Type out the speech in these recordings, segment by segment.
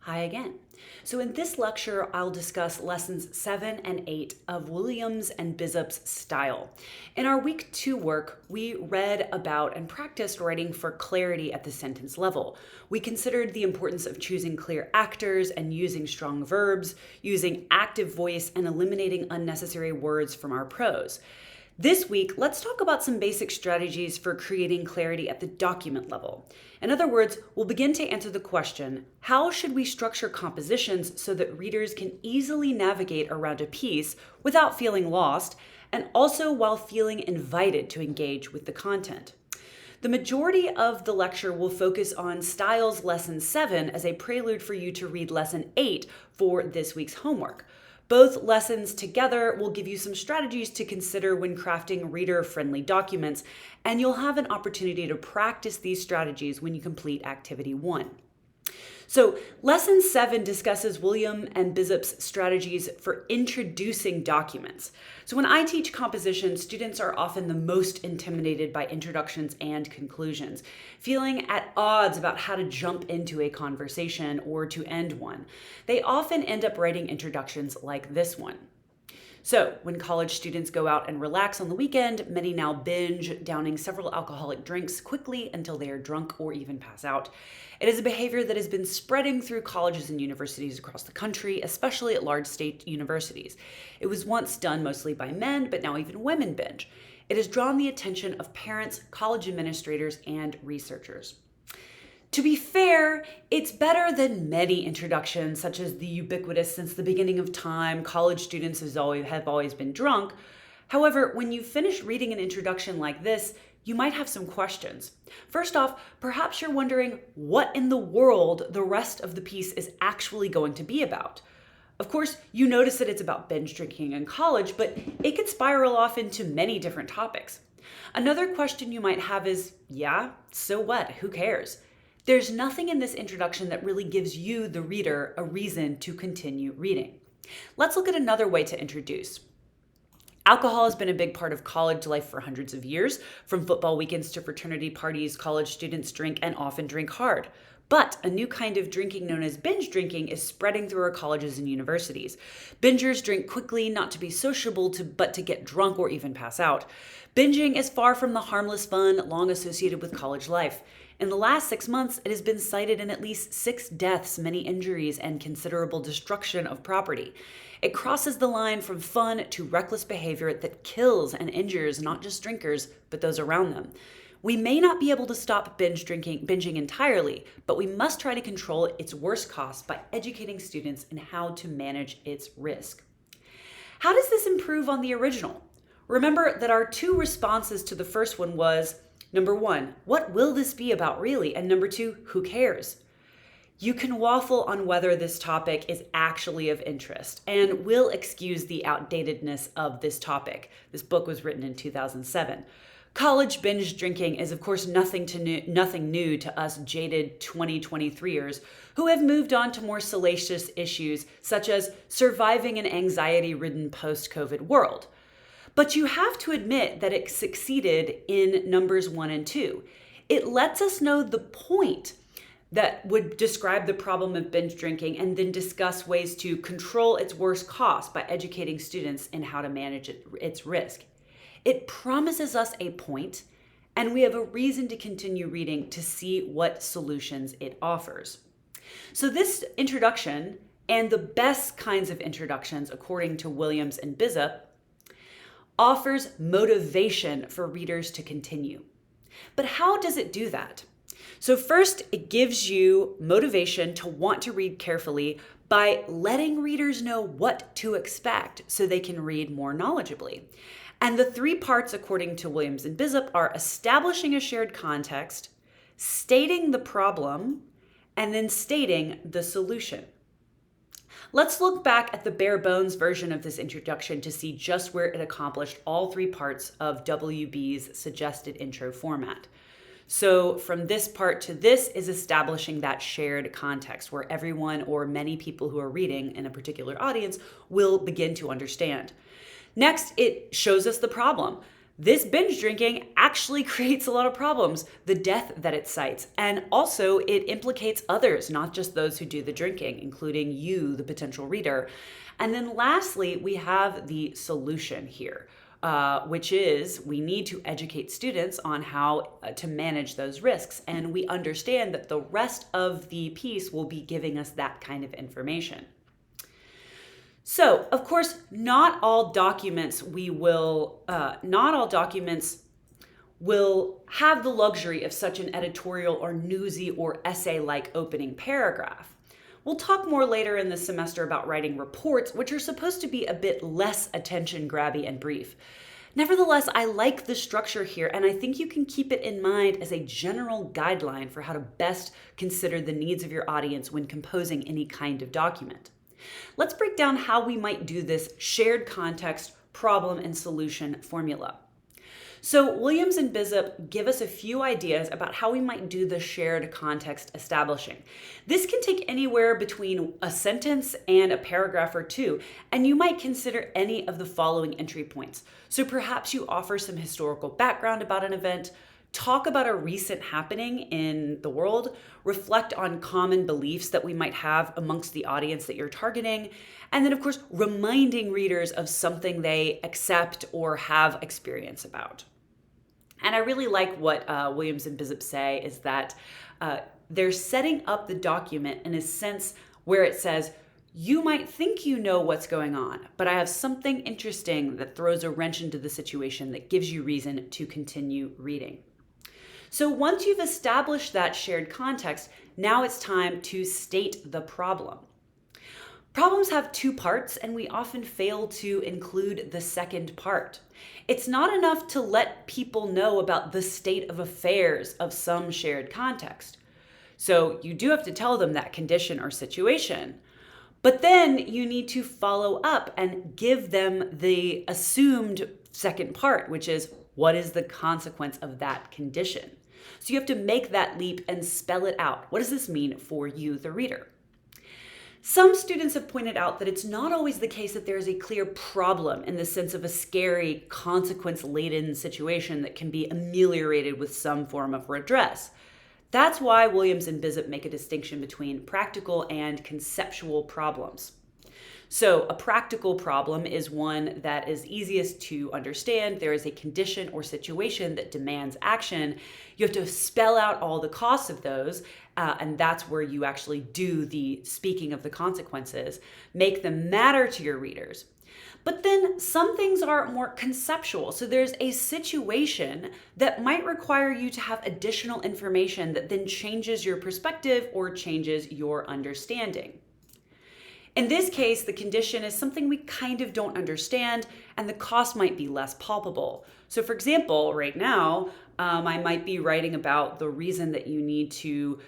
Hi again. So in this lecture, I'll discuss lessons 7 and 8 of Williams and Bissup's style. In our week 2 work, we read about and practiced writing for clarity at the sentence level. We considered the importance of choosing clear actors and using strong verbs, using active voice, and eliminating unnecessary words from our prose. This week, let's talk about some basic strategies for creating clarity at the document level. In other words, we'll begin to answer the question, how should we structure compositions so that readers can easily navigate around a piece without feeling lost, and also while feeling invited to engage with the content? The majority of the lecture will focus on Styles Lesson 7 as a prelude for you to read Lesson 8 for this week's homework. Both lessons together will give you some strategies to consider when crafting reader-friendly documents, and you'll have an opportunity to practice these strategies when you complete Activity 1. So, Lesson 7 discusses William and Bissup's strategies for introducing documents. So when I teach composition, students are often the most intimidated by introductions and conclusions, feeling at odds about how to jump into a conversation or to end one. They often end up writing introductions like this one. So, when college students go out and relax on the weekend, many now binge, downing several alcoholic drinks quickly until they are drunk or even pass out. It is a behavior that has been spreading through colleges and universities across the country, especially at large state universities. It was once done mostly by men, but now even women binge. It has drawn the attention of parents, college administrators, and researchers. To be fair, it's better than many introductions, such as the ubiquitous since the beginning of time, college students have always been drunk. However, when you finish reading an introduction like this, you might have some questions. First off, perhaps you're wondering what in the world the rest of the piece is actually going to be about. Of course, you notice that it's about binge drinking in college, but it could spiral off into many different topics. Another question you might have is, yeah, so what? Who cares? There's nothing in this introduction that really gives you, the reader, a reason to continue reading. Let's look at another way to introduce. Alcohol has been a big part of college life for hundreds of years. From football weekends to fraternity parties, college students drink and often drink hard. But a new kind of drinking known as binge drinking is spreading through our colleges and universities. Bingers drink quickly, not to be sociable, but to get drunk or even pass out. Binging is far from the harmless fun long associated with college life. In the last 6 months, it has been cited in at least 6 deaths, many injuries, and considerable destruction of property. It crosses the line from fun to reckless behavior that kills and injures not just drinkers, but those around them. We may not be able to stop binging entirely, but we must try to control its worst costs by educating students in how to manage its risk. How does this improve on the original? Remember that our 2 responses to the first one was, number 1, what will this be about really? And number 2, who cares? You can waffle on whether this topic is actually of interest, and we'll excuse the outdatedness of this topic. This book was written in 2007. College binge drinking is, of course, nothing new to us jaded 2023ers who have moved on to more salacious issues such as surviving an anxiety-ridden post-COVID world. But you have to admit that it succeeded in numbers 1 and 2. It lets us know the point that would describe the problem of binge drinking and then discuss ways to control its worst cost by educating students in how to manage its risk. It promises us a point, and we have a reason to continue reading to see what solutions it offers. So this introduction, and the best kinds of introductions according to Williams and Bissup, offers motivation for readers to continue. But how does it do that? So first, it gives you motivation to want to read carefully by letting readers know what to expect so they can read more knowledgeably. And the 3 parts, according to Williams and Bissup, are establishing a shared context, stating the problem, and then stating the solution. Let's look back at the bare bones version of this introduction to see just where it accomplished all 3 parts of WB's suggested intro format. So from this part to this is establishing that shared context where everyone or many people who are reading in a particular audience will begin to understand. Next, it shows us the problem. This binge drinking actually creates a lot of problems, the death that it cites, and also it implicates others, not just those who do the drinking, including you, the potential reader. And then lastly, we have the solution here, which is we need to educate students on how to manage those risks. And we understand that the rest of the piece will be giving us that kind of information. So, of course, not all documents will have the luxury of such an editorial or newsy or essay-like opening paragraph. We'll talk more later in the semester about writing reports, which are supposed to be a bit less attention-grabby and brief. Nevertheless, I like the structure here, and I think you can keep it in mind as a general guideline for how to best consider the needs of your audience when composing any kind of document. Let's break down how we might do this shared context, problem, and solution formula. So Williams and Bizup give us a few ideas about how we might do the shared context establishing. This can take anywhere between a sentence and a paragraph or two, and you might consider any of the following entry points. So perhaps you offer some historical background about an event, talk about a recent happening in the world, reflect on common beliefs that we might have amongst the audience that you're targeting, and then, of course, reminding readers of something they accept or have experience about. And I really like what Williams and Bizup say is that they're setting up the document in a sense where it says, you might think you know what's going on, but I have something interesting that throws a wrench into the situation that gives you reason to continue reading. So once you've established that shared context, now it's time to state the problem. Problems have two parts, and we often fail to include the second part. It's not enough to let people know about the state of affairs of some shared context. So you do have to tell them that condition or situation. But then you need to follow up and give them the assumed second part, which is what is the consequence of that condition? So you have to make that leap and spell it out. What does this mean for you, the reader? Some students have pointed out that it's not always the case that there is a clear problem in the sense of a scary, consequence-laden situation that can be ameliorated with some form of redress. That's why Williams and Bizup make a distinction between practical and conceptual problems. So a practical problem is one that is easiest to understand. There is a condition or situation that demands action. You have to spell out all the costs of those, and that's where you actually do the speaking of the consequences, make them matter to your readers. But then some things are more conceptual. So there's a situation that might require you to have additional information that then changes your perspective or changes your understanding. In this case, the condition is something we kind of don't understand, and the cost might be less palpable. So for example, right now, I might be writing about the reason that you need to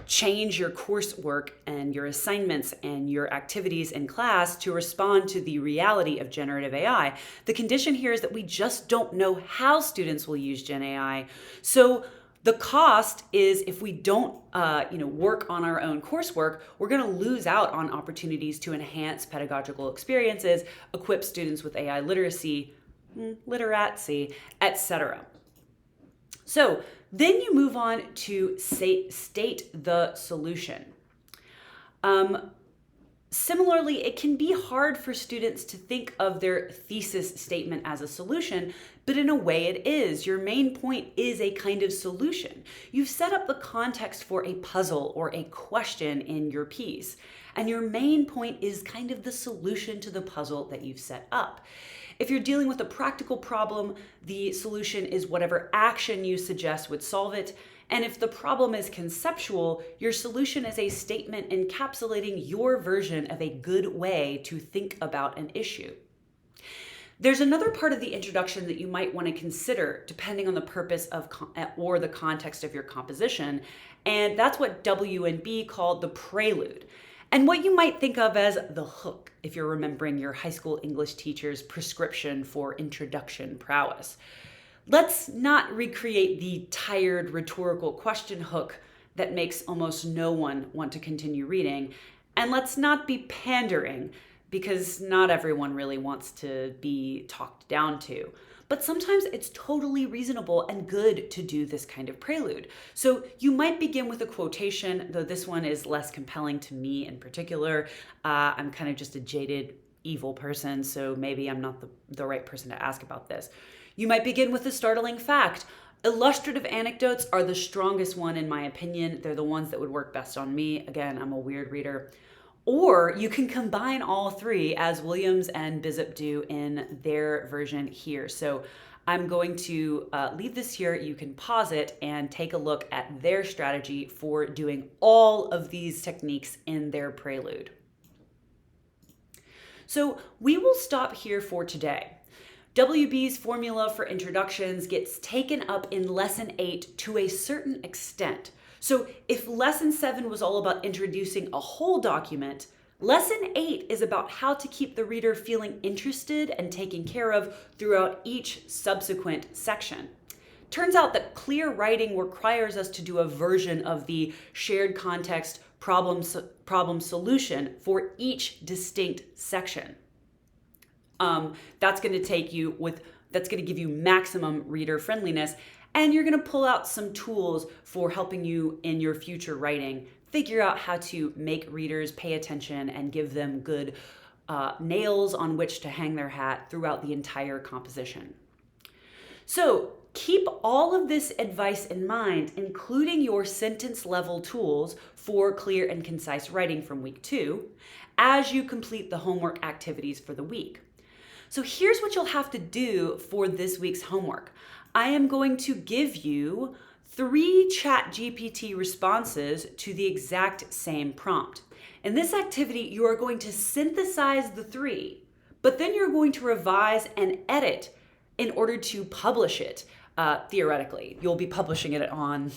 change your coursework and your assignments and your activities in class to respond to the reality of generative AI. The condition here is that we just don't know how students will use Gen AI. So the cost is if we don't work on our own coursework, we're going to lose out on opportunities to enhance pedagogical experiences, equip students with AI literacy, etc. So then you move on to state the solution. Similarly, it can be hard for students to think of their thesis statement as a solution, but in a way it is. Your main point is a kind of solution. You've set up the context for a puzzle or a question in your piece, and your main point is kind of the solution to the puzzle that you've set up. If you're dealing with a practical problem, the solution is whatever action you suggest would solve it. And if the problem is conceptual, your solution is a statement encapsulating your version of a good way to think about an issue. There's another part of the introduction that you might want to consider depending on the purpose of or the context of your composition, and that's what W&B called the prelude. And what you might think of as the hook, if you're remembering your high school English teacher's prescription for introduction prowess. Let's not recreate the tired rhetorical question hook that makes almost no one want to continue reading. And let's not be pandering, because not everyone really wants to be talked down to. But sometimes it's totally reasonable and good to do this kind of prelude. So you might begin with a quotation, though this one is less compelling to me in particular. I'm kind of just a jaded, evil person, so maybe I'm not the right person to ask about this. You might begin with a startling fact. Illustrative anecdotes are the strongest one in my opinion. They're the ones that would work best on me. Again, I'm a weird reader. Or you can combine all three as Williams and Bizup do in their version here. So I'm going to leave this here. You can pause it and take a look at their strategy for doing all of these techniques in their prelude. So we will stop here for today. WB's formula for introductions gets taken up in Lesson 8 to a certain extent. So if Lesson 7 was all about introducing a whole document, Lesson 8 is about how to keep the reader feeling interested and taken care of throughout each subsequent section. Turns out that clear writing requires us to do a version of the shared context problem solution for each distinct section. That's going to give you maximum reader friendliness, and you're going to pull out some tools for helping you in your future writing figure out how to make readers pay attention and give them good nails on which to hang their hat throughout the entire composition. So keep all of this advice in mind, including your sentence level tools for clear and concise writing from week 2, as you complete the homework activities for the week. So here's what you'll have to do for this week's homework. I am going to give you 3 ChatGPT responses to the exact same prompt. In this activity, you are going to synthesize the 3, but then you're going to revise and edit in order to publish it. Theoretically, you'll be publishing it on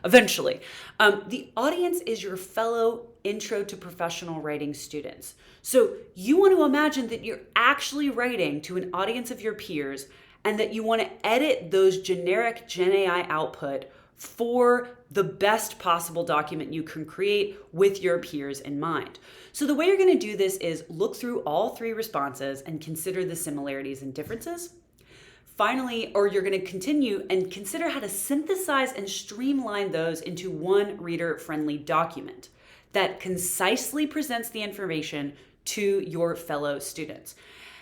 eventually. The audience is your fellow Intro to Professional Writing students. So you want to imagine that you're actually writing to an audience of your peers and that you want to edit those generic Gen AI output for the best possible document you can create with your peers in mind. So the way you're going to do this is look through all 3 responses and consider the similarities and differences. Finally, or you're going to continue and consider how to synthesize and streamline those into one reader-friendly document that concisely presents the information to your fellow students.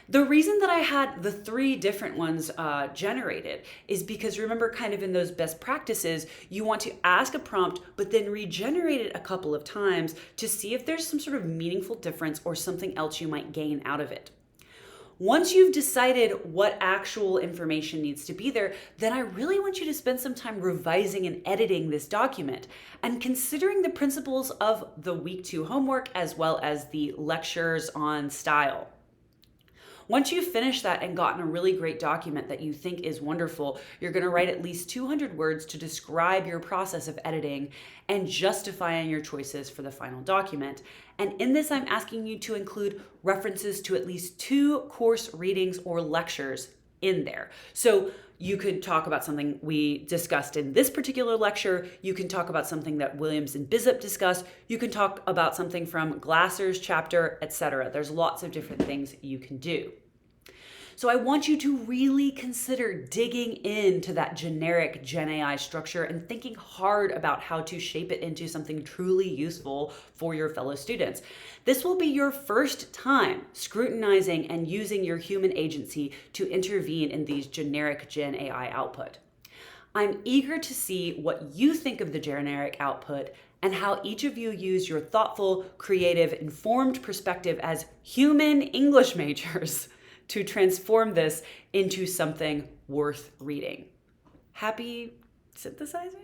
The reason that I had the 3 different ones generated is because remember, kind of in those best practices, you want to ask a prompt, but then regenerate it a couple of times to see if there's some sort of meaningful difference or something else you might gain out of it. Once you've decided what actual information needs to be there, then I really want you to spend some time revising and editing this document and considering the principles of the week 2 homework as well as the lectures on style. Once you've finished that and gotten a really great document that you think is wonderful, you're going to write at least 200 words to describe your process of editing and justifying your choices for the final document. And in this, I'm asking you to include references to at least 2 course readings or lectures in there. So you could talk about something we discussed in this particular lecture. You can talk about something that Williams and Bizup discussed. You can talk about something from Glasser's chapter, etc. There's lots of different things you can do. So I want you to really consider digging into that generic Gen AI structure and thinking hard about how to shape it into something truly useful for your fellow students. This will be your first time scrutinizing and using your human agency to intervene in these generic Gen AI output. I'm eager to see what you think of the generic output and how each of you use your thoughtful, creative, informed perspective as human English majors to transform this into something worth reading. Happy synthesizing?